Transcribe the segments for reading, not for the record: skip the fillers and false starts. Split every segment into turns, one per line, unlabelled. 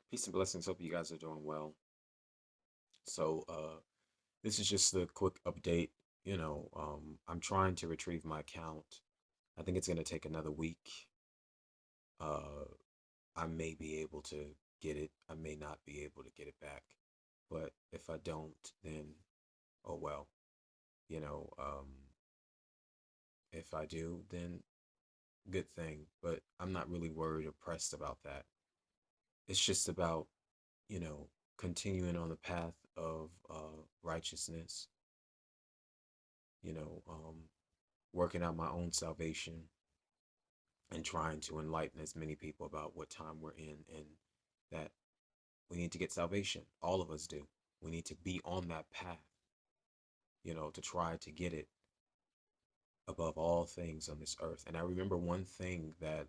Peace and blessings. Hope you guys are doing well. So, this is just a quick update. I'm trying to retrieve my account. I think it's going to take another week. Uh, I may be able to get it. I may not be able to get it back. But if I don't, then oh well. You know, um, if I do, then good thing. But I'm not really worried or pressed about that. It's just about, you know, continuing on the path of righteousness, you know, um, working out my own salvation and trying to enlighten as many people about what time we're in and that we need to get salvation. All of us do. We need to be on that path, to try to get it above all things on this earth. And I remember one thing that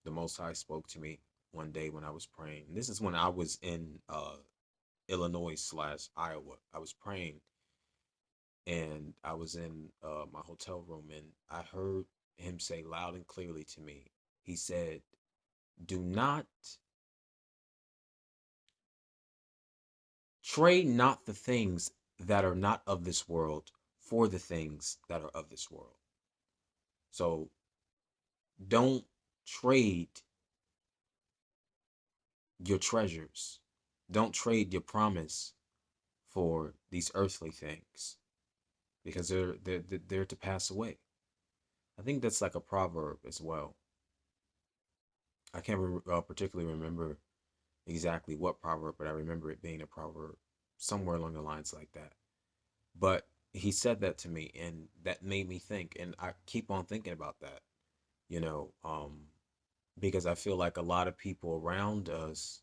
the Most High spoke to me one day when I was praying. And this is when I was in Illinois/Iowa. I was praying and I was in my hotel room and I heard him say loud and clearly to me, he said, do not trade not the things that are not of this world for the things that are of this world. So don't trade your treasures. Don't trade your promise for these earthly things because they're to pass away. I think that's like a proverb as well. I can't particularly remember exactly what proverb, but I remember it being a proverb somewhere along the lines like that. But he said that to me, and that made me think, and I keep on thinking about that, you know, um, because I feel like a lot of people around us,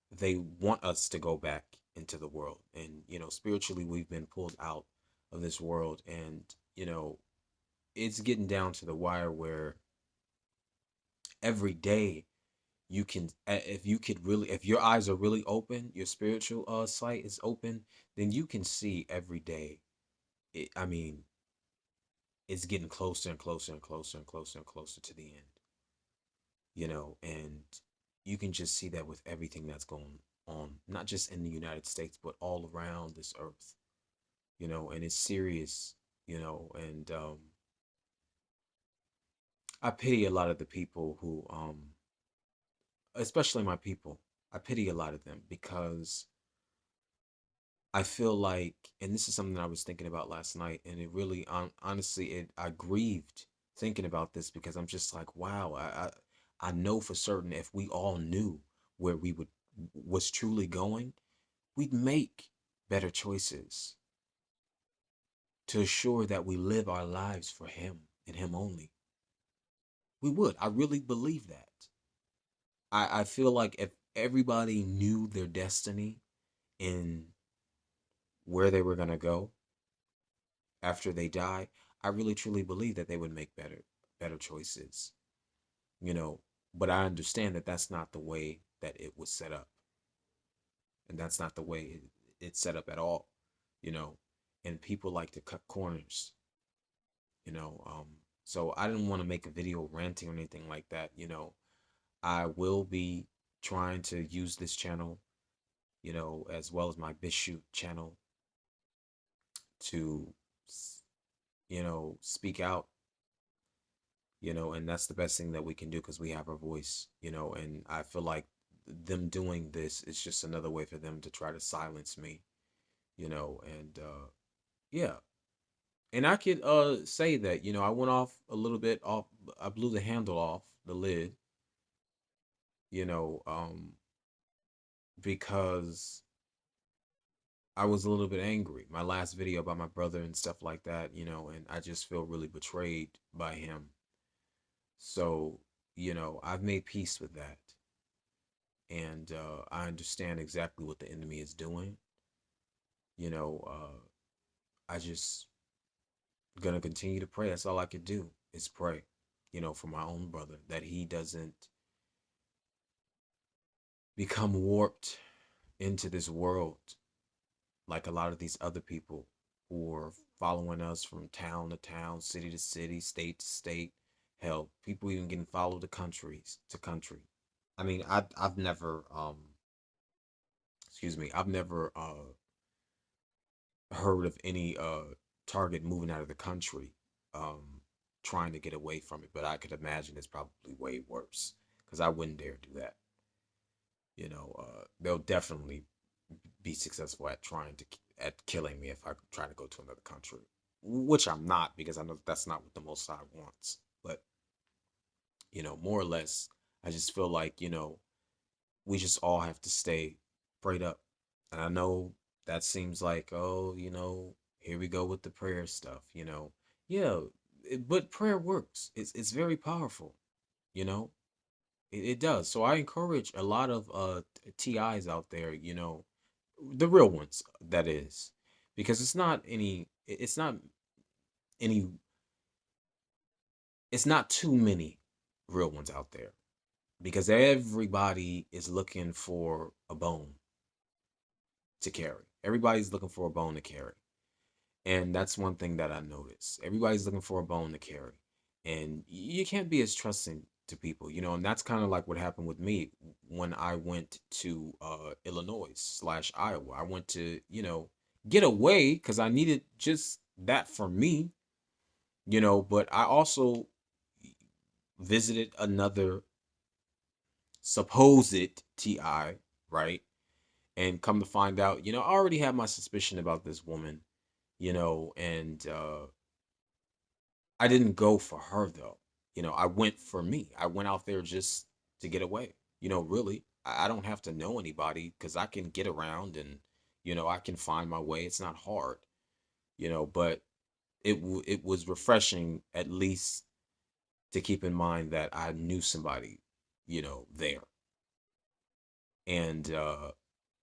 they want us to go back into the world. And, spiritually, we've been pulled out of this world. And, it's getting down to the wire where every day you can if you could really if your eyes are really open, your spiritual sight is open, then you can see every day. I mean, it's getting closer and closer and closer and closer and closer to the end, and you can just see that with everything that's going on, not just in the United States but all around this earth, and it's serious, and I pity a lot of the people who especially my people. I pity a lot of them because I feel like, and this is something I was thinking about last night, and it really, honestly, I grieved thinking about this because I'm just like, wow, I know for certain if we all knew where we was truly going, we'd make better choices to assure that we live our lives for Him and Him only. We would. I really believe that. I feel like if everybody knew their destiny and where they were gonna go after they die, I really truly believe that they would make better choices, you know. But I understand that that's not the way that it was set up, and that's not the way it's set up at all, you know. And people like to cut corners, you know. So I didn't want to make a video ranting or anything like that, you know. I will be trying to use this channel, as well as my BitChute channel to, speak out, and that's the best thing that we can do because we have our voice, and I feel like them doing this is just another way for them to try to silence me, and yeah. And I could say that, I went off a little bit off, I blew the handle off the lid, you know, because I was a little bit angry. My last video about my brother and stuff like that, and I just feel really betrayed by him. So, I've made peace with that. And I understand exactly what the enemy is doing. You know, I just gonna continue to pray. That's all I could do is pray, for my own brother that he doesn't become warped into this world like a lot of these other people who are following us from town to town, city to city, state to state. Hell, people even getting followed to countries to country. I mean, I've never excuse me, I've never heard of any target moving out of the country um trying to get away from it, but I could imagine it's probably way worse because I wouldn't dare do that. They'll definitely be successful at trying to at killing me if I try to go to another country, which I'm not because I know that's not what the Most High wants. But more or less, I just feel like we just all have to stay prayed up. And I know that seems like, oh, here we go with the prayer stuff. Yeah, but prayer works. It's very powerful, you know. It does. So I encourage a lot of TIs out there, the real ones, that is, because any it's not too many real ones out there because everybody is looking for a bone to carry. Everybody's looking for a bone to carry. And that's one thing that I notice. Everybody's looking for a bone to carry. And you can't be as trusting to people. And that's kind of like what happened with me when I went to Illinois/Iowa. I went to, get away because I needed just that for me, but I also visited another supposed TI, right? And come to find out, I already had my suspicion about this woman, and I didn't go for her though. I went for me. I went out there just to get away. Really, I don't have to know anybody because I can get around and I can find my way. It's not hard, but it was refreshing at least to keep in mind that I knew somebody, there. And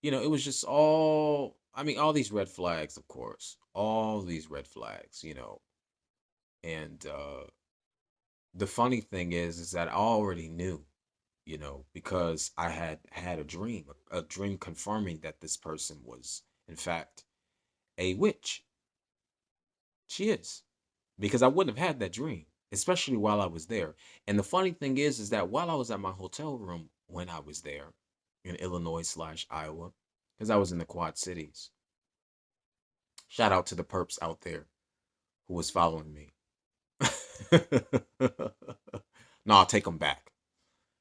it was just all I mean, all these red flags, of course. All these red flags. And the funny thing is that I already knew, because I had had a dream confirming that this person was, in fact, a witch. She is. Because I wouldn't have had that dream, especially while I was there. And the funny thing is that while I was at my hotel room when I was there in Illinois/Iowa, because I was in the Quad Cities, shout out to the perps out there who was following me. No, I'll take them back.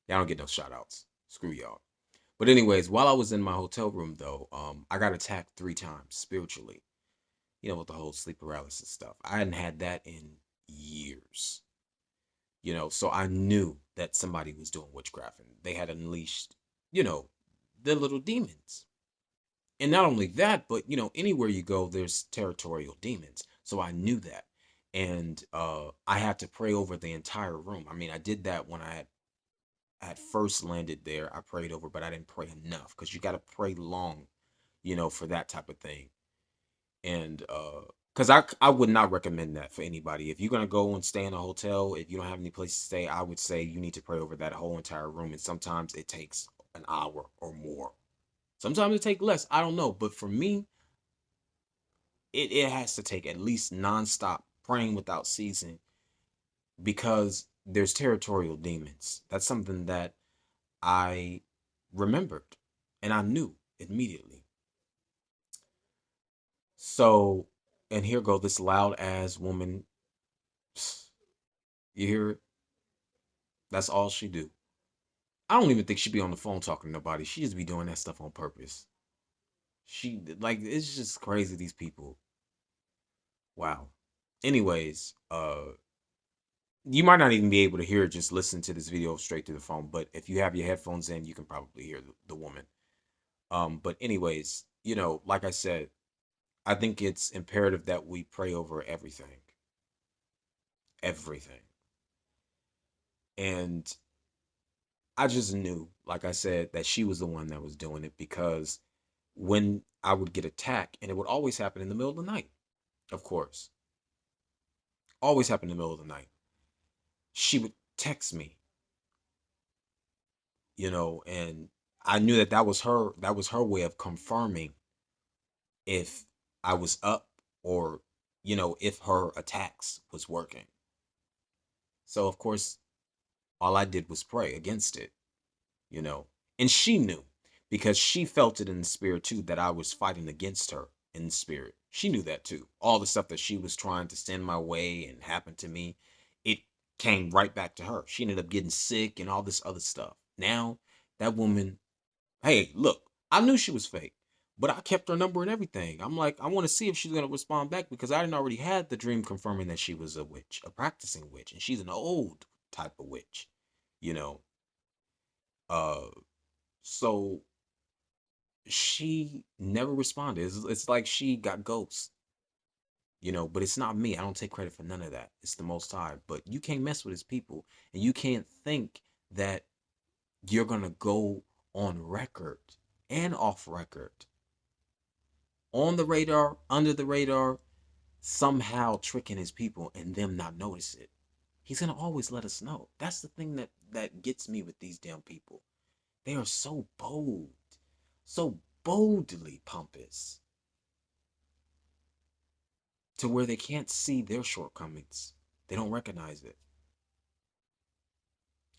Y'all don't get no shout outs. Screw y'all. But anyways, while I was in my hotel room though, I got attacked 3 times spiritually. With the whole sleep paralysis stuff. I hadn't had that in years. So I knew that somebody was doing witchcraft and they had unleashed, you know, their little demons. And not only that, but anywhere you go, there's territorial demons. So I knew that. And I had to pray over the entire room. I mean, I did that when I had first landed there. I prayed over, but I didn't pray enough because you got to pray long, for that type of thing. And because I would not recommend that for anybody. If you're gonna go and stay in a hotel, if you don't have any place to stay, I would say you need to pray over that whole entire room. And sometimes it takes an hour or more. Sometimes it takes less. I don't know, but for me, it has to take at least nonstop praying without ceasing because there's territorial demons. That's something that I remembered and I knew immediately. So, and here go this loud ass woman. You hear it? That's all she do. I don't even think she be on the phone talking to nobody. She just be doing that stuff on purpose. She like it's just crazy these people. Wow. Anyways, you might not even be able to hear it, just listen to this video straight through the phone, but if you have your headphones in, you can probably hear the woman. But anyways, like I said, I think it's imperative that we pray over everything. Everything. And I just knew, like I said, that she was the one that was doing it because when I would get attacked, and it would always happen in the middle of the night, of course, always happen in the middle of the night, she would text me, and I knew that was her way of confirming if I was up or if her attacks was working. So, of course, all I did was pray against it. you know. And she knew because she felt it in the spirit too that I was fighting against her in the spirit. She knew that too. All the stuff that she was trying to send my way and happen to me, it came right back to her. She ended up getting sick and all this other stuff. Now, that woman, hey, look, I knew she was fake, but I kept her number and everything. I'm like, I want to see if she's going to respond back because I didn't already had the dream confirming that she was a witch, a practicing witch, and she's an old type of witch, you know. Uh, so she never responded. It's like she got ghosts, you know, but it's not me. I don't take credit for none of that. It's the Most High. But you can't mess with his people, and you can't think that you're going to go on record and off record, on the radar, under the radar, somehow tricking his people and them not notice it. He's going to always let us know. That's the thing that gets me with these damn people. They are so bold, so boldly pompous, to where they can't see their shortcomings. They don't recognize it.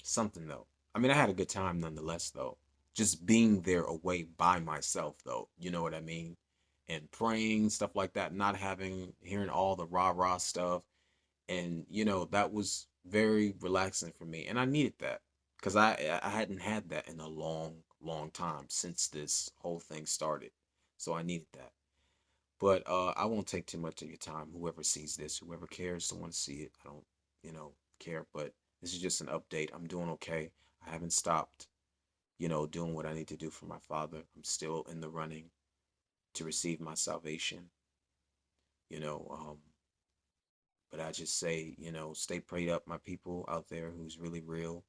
Something though. I mean, I had a good time nonetheless though. Just being there away by myself though. You know what I mean? And praying, stuff like that, not hearing all the rah-rah stuff. And that was very relaxing for me. And I needed that. Because I hadn't had that in a long, long time since this whole thing started. So I needed that. But I won't take too much of your time. Whoever sees this, whoever cares to want to see it, I don't, care. But this is just an update. I'm doing okay. I haven't stopped, doing what I need to do for my father. I'm still in the running to receive my salvation, you know. But I just say, stay prayed up, my people out there who's really real.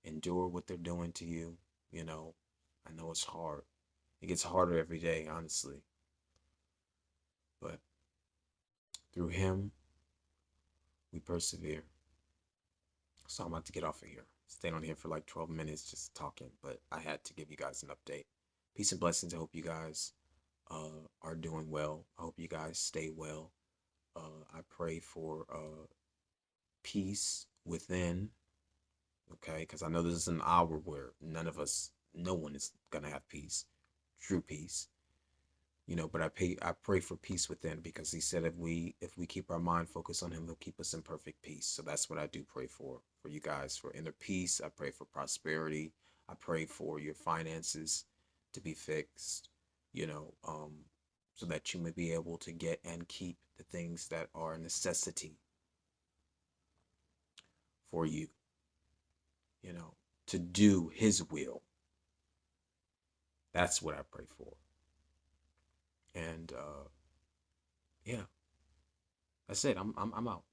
Endure what they're doing to you. You know, I know it's hard. It gets harder every day, honestly. But through him, we persevere. So I'm about to get off of here. Stayed on here for like 12 minutes just talking, but I had to give you guys an update. Peace and blessings. I hope you guys are doing well. I hope you guys stay well. I pray for peace within, okay? Because I know this is an hour where no one is going to have peace, true peace. But I pray for peace within, because he said if we keep our mind focused on him, he'll keep us in perfect peace. So that's what I do pray for you guys, for inner peace. I pray for prosperity. I pray for your finances to be fixed, so that you may be able to get and keep the things that are a necessity for you, you know, to do his will. That's what I pray for. And yeah, that's it. I'm out.